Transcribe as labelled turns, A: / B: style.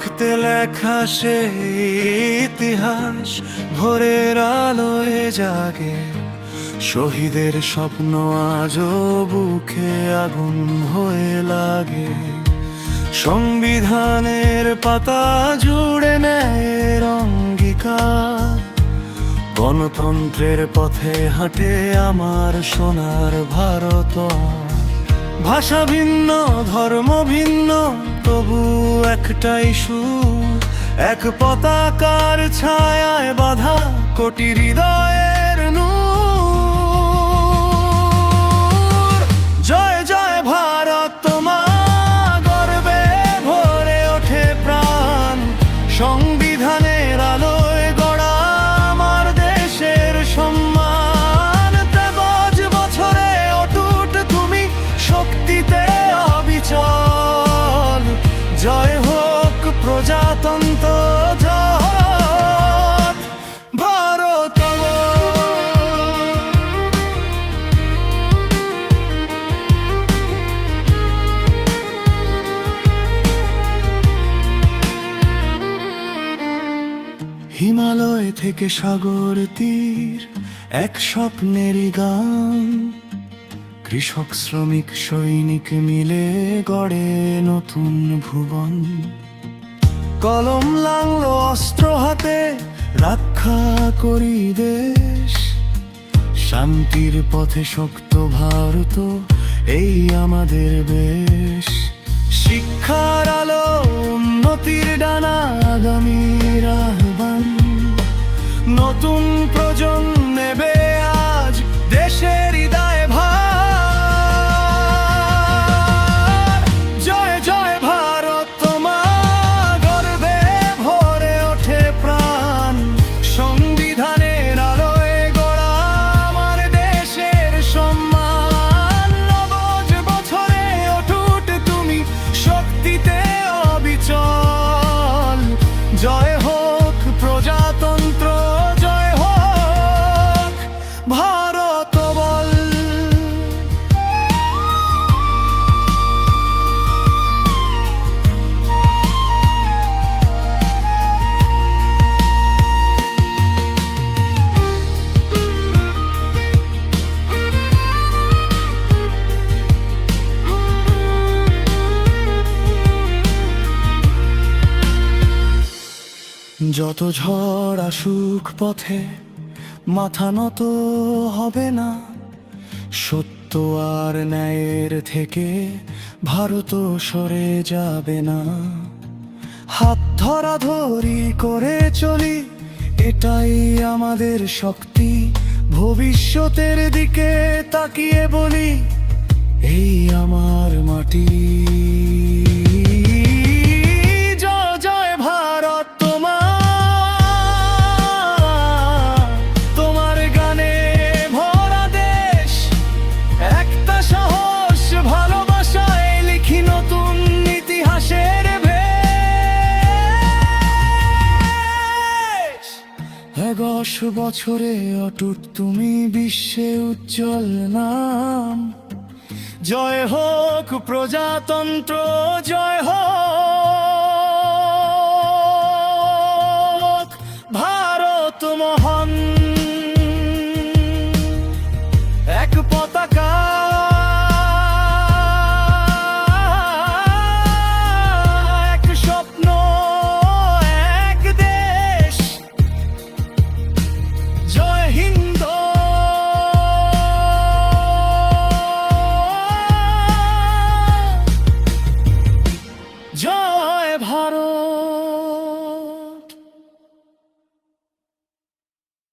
A: রক্তে লেখা সে ইতিহাস ভোরের আলোয় জাগে। শহীদের স্বপ্ন আজও বুকে আগুন হয়ে লাগে। সংবিধানের পাতা জুড়ে ন্যায়ের অঙ্গীকার। গণতন্ত্রের পথে হাঁটে আমার সোনার ভারত। ভাষা ভিন্ন, ধর্ম ভিন্ন, তবু একটাই সুর। এক পতাকার ছায়ায় বাঁধা কোটি হৃদয়ের নূর। জয় জয় ভারত, তোমার গর্বে ভরে ওঠে প্রাণ। সংবিধানের আলোয় গড়া আমার দেশের সম্মান। তেবজ বছরে অটুট তুমি, শক্তিতে অবিচল। জয় হোক প্রজাতন্ত্র, জয় ভারত। হিমালয় থেকে সাগর তীর, এক স্বপ্নেরই গান। কৃষক শ্রমিক সৈনিক মিলে গড়ে নতুন ভুবন। কলম লাংলো অস্ত্র হাতে, রক্ষা করি দেশ। শান্তির পথে শক্ত ভারত, এই আমাদের বেশ। শিক্ষার আলো, উন্নতির ডানা, আগামীর আহ্বান। নতুন প্রজন্ম নেবে আজ দেশের হৃদয় ভার। জয় জয় ভারত, তোমার গর্বে ভরে ওঠে প্রাণ। সংবিধানের আলোয় গড়া আমার দেশের সম্মান। নবজ বছরে অটুট তুমি, শক্তিতে অবিচল। জয় হোক প্রজাতন্ত্র, জয় হোক ভারত বল। যত ঝড় আসুক পথে, মাথা নত হবে না। সত্য আর ন্যায়ের থেকে ভারত সরে যাবে না। হাত ধরাধরি করে চলি, এটাই আমাদের শক্তি। ভবিষ্যতের দিকে তাকিয়ে বলি, এই আমার মাটি। জয় জয় ভারত, তোমার গানে ভরা দেশ। একটা সাহস ভালোবাসায় লিখি নতুন ইতিহাসের ভেষ। ১১ বছরে অটুট তুমি, বিশ্বে উজ্জ্বল নাম। জয় হোক প্রজাতন্ত্র, জয় হোক